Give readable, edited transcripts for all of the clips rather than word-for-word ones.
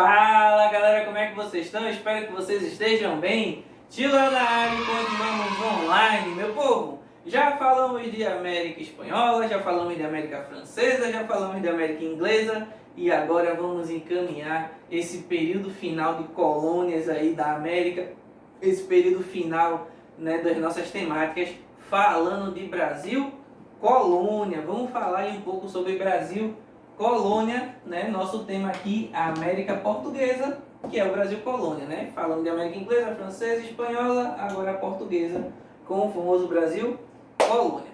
Fala galera, como é que vocês estão? Espero que vocês estejam bem. Tila na área e continuamos online, meu povo. Já falamos de América Espanhola, já falamos de América Francesa, já falamos de América Inglesa e agora vamos encaminhar esse período final de colônias aí da América, esse período final, né, das nossas temáticas, falando de Brasil, colônia. Vamos falar aí um pouco sobre Brasil, colônia, né? Nosso tema aqui, a América Portuguesa, que é o Brasil colônia, né? Falando de América Inglesa, Francesa, Espanhola, agora a Portuguesa, com o famoso Brasil colônia.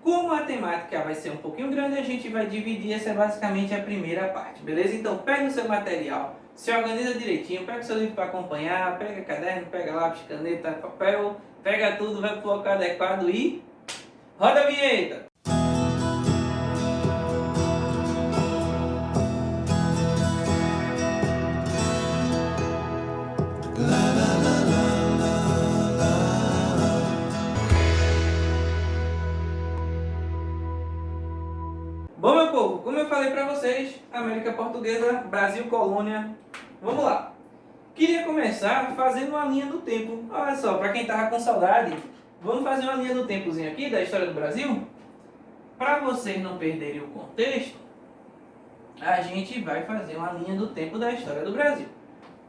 Como a temática vai ser um pouquinho grande, a gente vai dividir, essa é basicamente a primeira parte, beleza? Então pega o seu material, se organiza direitinho, pega o seu livro para acompanhar, pega caderno, pega lápis, caneta, papel, pega tudo, vai pro local adequado e roda a vinheta! Bom, meu povo, como eu falei para vocês, América Portuguesa, Brasil colônia, vamos lá. Queria começar fazendo uma linha do tempo. Olha só, para quem tava com saudade, vamos fazer uma linha do tempozinho aqui da história do Brasil. Para vocês não perderem o contexto, a gente vai fazer uma linha do tempo da história do Brasil.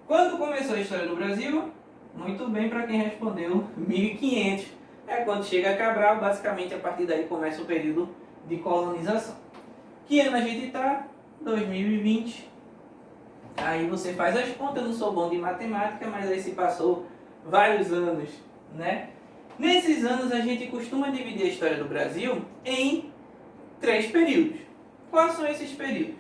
Quando começou a história do Brasil? Muito bem, para quem respondeu, 1500. É quando chega Cabral, basicamente a partir daí começa o período de colonização. Que ano a gente está? 2020. Aí você faz as contas, eu não sou bom de matemática, mas aí se passou vários anos, né? Nesses anos a gente costuma dividir a história do Brasil em 3 períodos. Quais são esses períodos?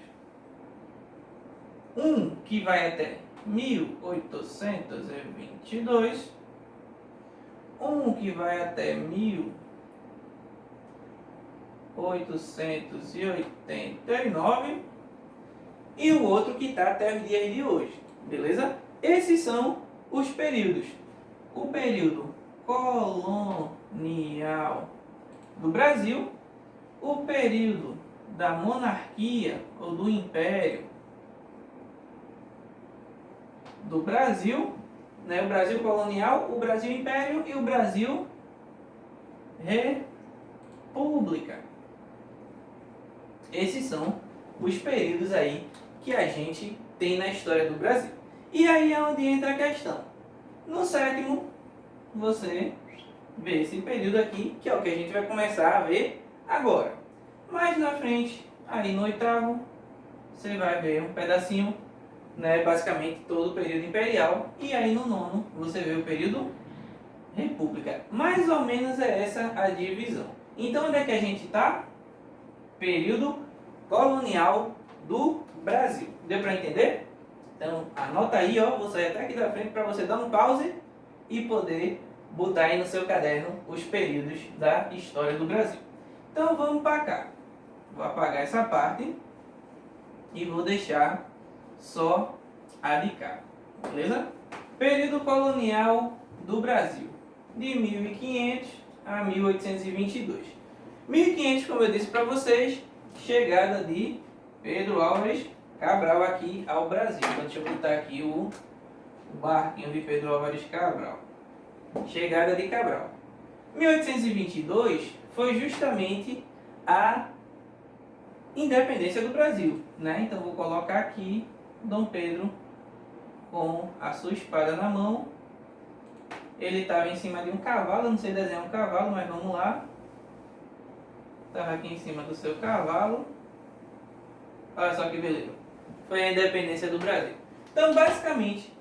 Um que vai até 1822, um que vai até 1889 e o outro que está até os dias de hoje, beleza? Esses são os períodos. O período colonial do Brasil, o período da monarquia ou do império do Brasil, né? O Brasil colonial, o Brasil império e o Brasil república. Esses são os períodos aí que a gente tem na história do Brasil. E aí é onde entra a questão. No sétimo, você vê esse período aqui, que é o que a gente vai começar a ver agora. Mais na frente, aí no oitavo, você vai ver um pedacinho, né, basicamente todo o período imperial. E aí no nono, você vê o período república. Mais ou menos é essa a divisão. Então onde é que a gente está? Período colonial do Brasil. Deu para entender? Então anota aí, ó, vou sair até aqui da frente para você dar um pause e poder botar aí no seu caderno os períodos da história do Brasil. Então vamos para cá. Vou apagar essa parte e vou deixar só a de cá. Beleza? Período colonial do Brasil, de 1500 a 1822. 1500, como eu disse para vocês, chegada de Pedro Álvares Cabral aqui ao Brasil. Então, deixa eu botar aqui o barquinho de Pedro Álvares Cabral. Chegada de Cabral. 1822 foi justamente a independência do Brasil, né? Então, vou colocar aqui Dom Pedro com a sua espada na mão. Ele estava em cima de um cavalo, eu não sei desenhar um cavalo, mas vamos lá. Estava aqui em cima do seu cavalo. Olha só que beleza. Foi a independência do Brasil. Então, basicamente,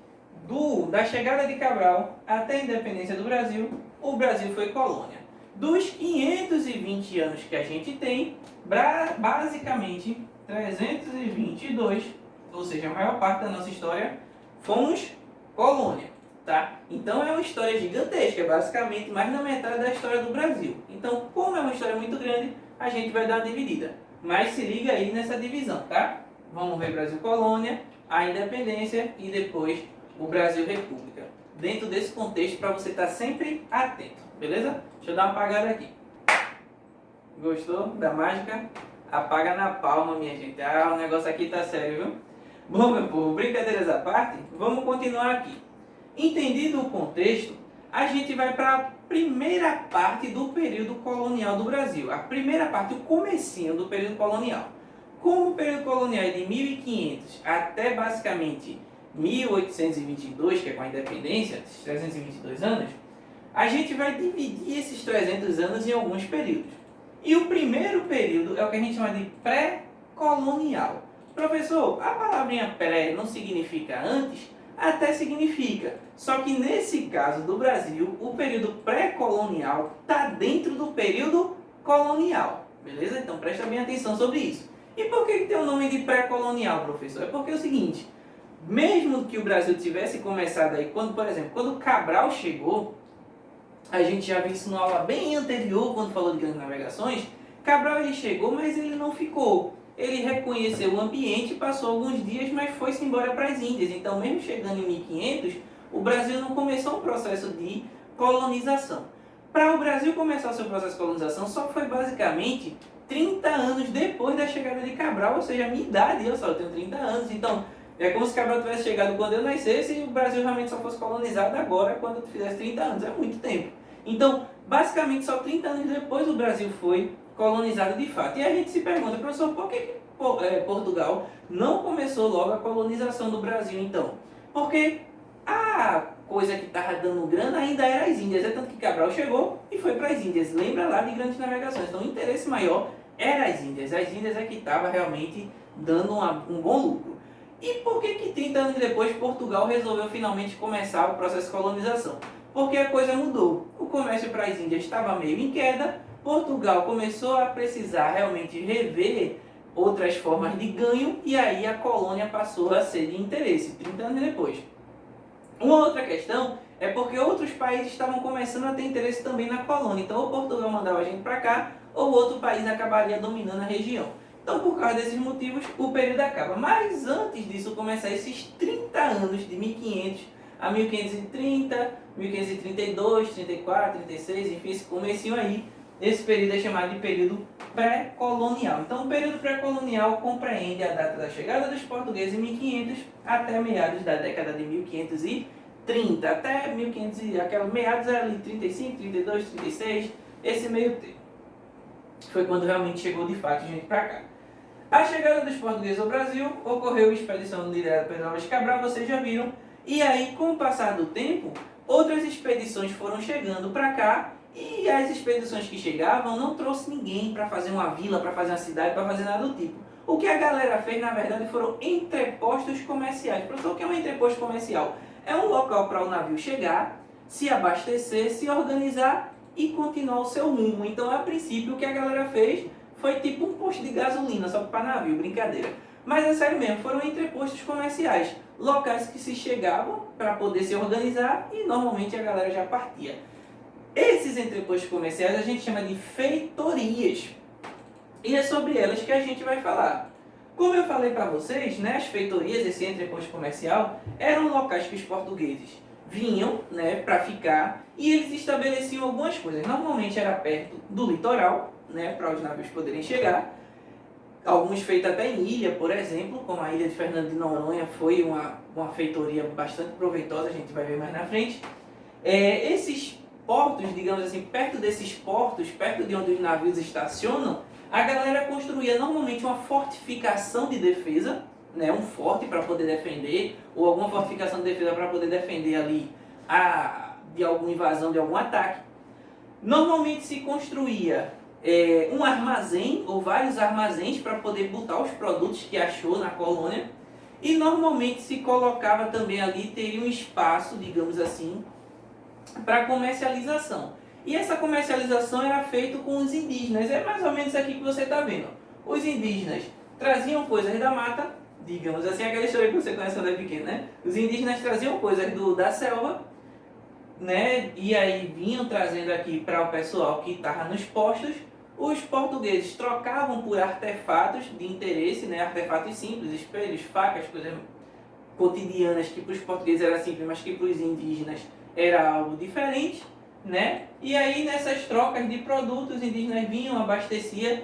da chegada de Cabral até a independência do Brasil, o Brasil foi colônia. Dos 520 anos que a gente tem, basicamente 322, ou seja, a maior parte da nossa história, fomos colônia. Tá? Então é uma história gigantesca, basicamente mais da metade da história do Brasil. Então, como é uma história muito grande, a gente vai dar uma dividida. Mas se liga aí nessa divisão, tá? Vamos ver Brasil colônia, a independência e depois o Brasil república. Dentro desse contexto, para você estar sempre atento, beleza? Deixa eu dar uma apagada aqui. Gostou da mágica? Apaga na palma, minha gente. Ah, o negócio aqui tá sério, viu? Bom, meu povo, brincadeiras à parte, vamos continuar aqui. Entendido o contexto, a gente vai para a primeira parte do período colonial do Brasil. A primeira parte, o comecinho do período colonial. Como o período colonial é de 1500 até basicamente 1822, que é com a independência, esses 322 anos, a gente vai dividir esses 300 anos em alguns períodos. E o primeiro período é o que a gente chama de pré-colonial. Professor, a palavrinha pré não significa antes? Até significa. Só que nesse caso do Brasil, o período pré-colonial está dentro do período colonial. Beleza? Então presta bem atenção sobre isso. E por que tem o nome de pré-colonial, professor? É porque é o seguinte, mesmo que o Brasil tivesse começado aí, quando, por exemplo, quando Cabral chegou, a gente já viu isso numa aula bem anterior, quando falou de grandes navegações, Cabral ele chegou, mas ele não ficou. Ele reconheceu o ambiente, passou alguns dias, mas foi-se embora para as Índias. Então, mesmo chegando em 1500, o Brasil não começou um processo de colonização. Para o Brasil começar o seu processo de colonização, só foi basicamente 30 anos depois da chegada de Cabral, ou seja, a minha idade, eu tenho 30 anos, então é como se Cabral tivesse chegado quando eu nascesse e o Brasil realmente só fosse colonizado agora, quando eu fizesse 30 anos, é muito tempo. Então, basicamente, só 30 anos depois o Brasil foi colonizado de fato. E a gente se pergunta, professor, por que Portugal não começou logo a colonização do Brasil, então? Porque a coisa que estava dando grana ainda era as Índias, é tanto que Cabral chegou e foi para as Índias. Lembra lá de grandes navegações. Então, o interesse maior era as Índias. As Índias é que estava realmente dando um bom lucro. E por que 30 anos depois Portugal resolveu finalmente começar o processo de colonização? Porque a coisa mudou. O comércio para as Índias estava meio em queda, Portugal começou a precisar realmente rever outras formas de ganho e aí a colônia passou a ser de interesse, 30 anos depois. Uma outra questão é porque outros países estavam começando a ter interesse também na colônia. Então, ou Portugal mandava a gente para cá, ou outro país acabaria dominando a região. Então, por causa desses motivos, o período acaba. Mas antes disso começar esses 30 anos, de 1500 a 1530, 1532, 34, 36, enfim, esse comecinho aí, esse período é chamado de período pré-colonial. Então, o período pré-colonial compreende a data da chegada dos portugueses em 1500 até meados da década de 1530, até 1500, aquela meados ali 35, 32, 36, esse meio tempo. Foi quando realmente chegou de fato gente para cá. A chegada dos portugueses ao Brasil ocorreu a expedição liderada por Pedro Álvares Cabral, vocês já viram. E aí, com o passar do tempo, outras expedições foram chegando para cá e as expedições que chegavam não trouxe ninguém para fazer uma vila, para fazer uma cidade, para fazer nada do tipo. O que a galera fez, na verdade, foram entrepostos comerciais. Professor, o que é um entreposto comercial? É um local para o navio chegar, se abastecer, se organizar e continuar o seu rumo. Então, a princípio, o que a galera fez foi tipo um posto de gasolina, só que para navio, brincadeira. Mas é sério mesmo, foram entrepostos comerciais, locais que se chegavam para poder se organizar e normalmente a galera já partia. Esses entrepostos comerciais a gente chama de feitorias. E é sobre elas que a gente vai falar. Como eu falei para vocês, né, as feitorias, esse entreposto comercial, eram locais que os portugueses vinham, né, para ficar e eles estabeleciam algumas coisas. Normalmente era perto do litoral, né, para os navios poderem chegar. Alguns feitos até em ilha, por exemplo, como a ilha de Fernando de Noronha foi uma feitoria bastante proveitosa, a gente vai ver mais na frente. Esses portos, digamos assim, perto desses portos, perto de onde os navios estacionam, a galera construía normalmente uma fortificação de defesa, né, um forte para poder defender, ou alguma fortificação de defesa para poder defender ali de alguma invasão, de algum ataque. Normalmente se construía um armazém ou vários armazéns para poder botar os produtos que achou na colônia e normalmente se colocava também ali, teria um espaço, digamos assim, para comercialização. E essa comercialização era feita com os indígenas, é mais ou menos aqui que você está vendo. Os indígenas traziam coisas da mata, digamos assim, aquela história que você conhece quando é pequeno, né? Os indígenas traziam coisas da selva, né? E aí vinham trazendo aqui para o pessoal que estava nos postos. Os portugueses trocavam por artefatos de interesse, né? Artefatos simples, espelhos, facas, coisas cotidianas que para os portugueses era simples, mas que para os indígenas era algo diferente, né? E aí nessas trocas de produtos, os indígenas vinham, abasteciam,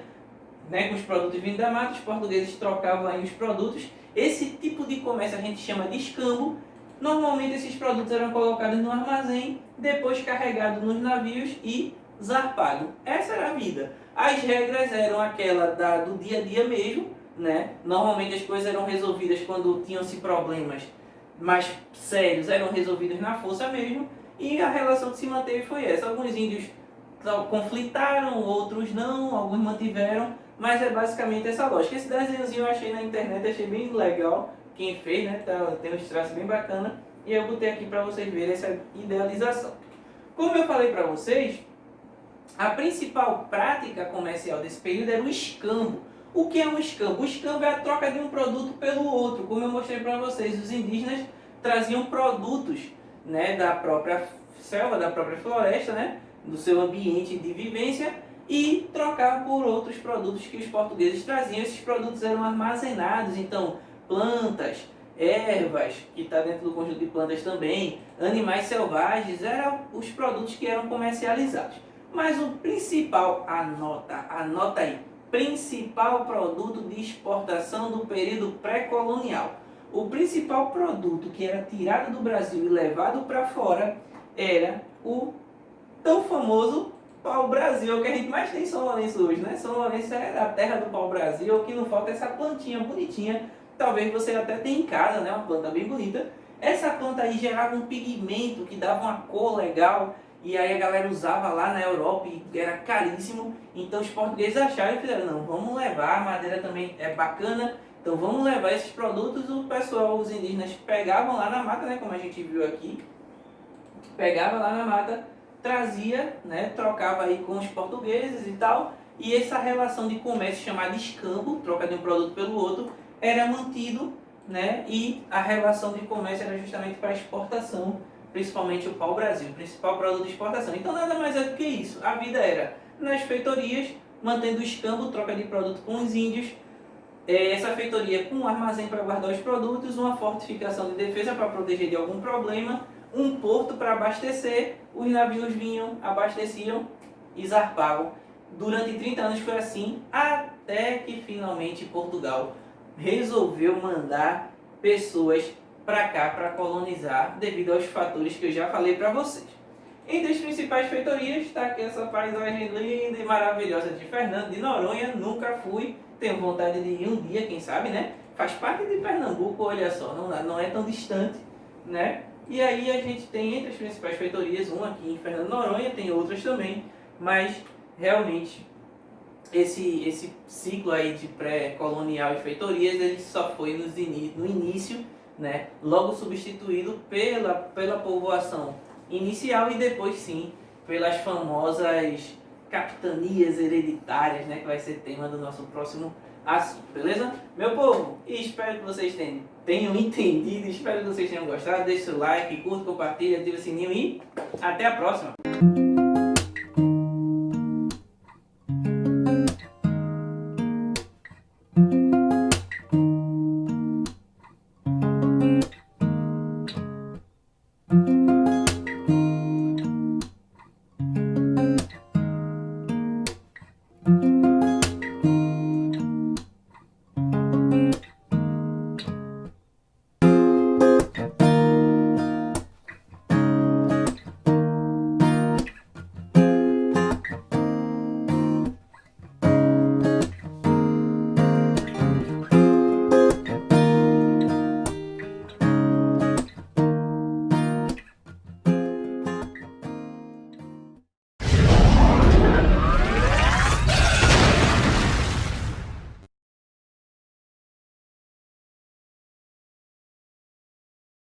né, com os produtos vindo da mata, os portugueses trocavam aí os produtos Esse tipo de comércio a gente chama de escambo. Normalmente esses produtos eram colocados no armazém, depois carregados nos navios e zarpado. Essa era a vida. As regras eram aquela do dia a dia mesmo, né? Normalmente as coisas eram resolvidas quando tinham-se problemas mais sérios, eram resolvidos na força mesmo, e a relação que se manteve foi essa. Alguns índios conflitaram, outros não, alguns mantiveram, mas é basicamente essa lógica. Esse desenhozinho eu achei na internet, achei bem legal, quem fez, né? Tem uns traços bem bacana, e eu botei aqui para vocês verem essa idealização. Como eu falei para vocês, a principal prática comercial desse período era o escambo. O que é um escambo? O escambo é a troca de um produto pelo outro. Como eu mostrei para vocês, os indígenas traziam produtos, né, da própria selva, da própria floresta, né, do seu ambiente de vivência, e trocavam por outros produtos que os portugueses traziam. Esses produtos eram armazenados, então plantas, ervas, que está dentro do conjunto de plantas também, animais selvagens, eram os produtos que eram comercializados. Mas o principal, anota aí, principal produto de exportação do período pré-colonial. O principal produto que era tirado do Brasil e levado para fora era o tão famoso pau-brasil, que a gente mais tem em São Lourenço hoje, né? São Lourenço é a terra do pau-brasil, o que não falta é essa plantinha bonitinha. Talvez você até tenha em casa, né? Uma planta bem bonita. Essa planta aí gerava um pigmento que dava uma cor legal, e aí a galera usava lá na Europa e era caríssimo. Então os portugueses acharam e fizeram, não, vamos levar, a madeira também é bacana, então vamos levar esses produtos. O pessoal, os indígenas pegavam lá na mata, né, como a gente viu aqui, pegava lá na mata, trazia, né, trocava aí com os portugueses e tal, e essa relação de comércio chamada escambo, troca de um produto pelo outro, era mantido, né, e a relação de comércio era justamente para exportação, principalmente o pau-brasil, principal produto de exportação. Então nada mais é do que isso. A vida era nas feitorias, mantendo o escambo, troca de produto com os índios, essa feitoria com um armazém para guardar os produtos, uma fortificação de defesa para proteger de algum problema, um porto para abastecer, os navios vinham, abasteciam e zarpavam. Durante 30 anos foi assim, até que finalmente Portugal resolveu mandar pessoas para cá para colonizar, devido aos fatores que eu já falei para vocês. Entre as principais feitorias está aqui essa paisagem linda e maravilhosa de Fernando de Noronha. Nunca fui, tenho vontade de ir um dia, quem sabe, né? Faz parte de Pernambuco, olha só, não é tão distante, né? E aí a gente tem entre as principais feitorias, uma aqui em Fernando de Noronha, tem outras também, mas realmente esse ciclo aí de pré-colonial e feitorias, ele só foi no início, né, logo substituído pela povoação inicial e depois sim pelas famosas capitanias hereditárias, né, que vai ser tema do nosso próximo assunto, beleza? Meu povo, espero que vocês tenham entendido, espero que vocês tenham gostado. Deixe seu like, curta, compartilha, ativa o sininho e até a próxima!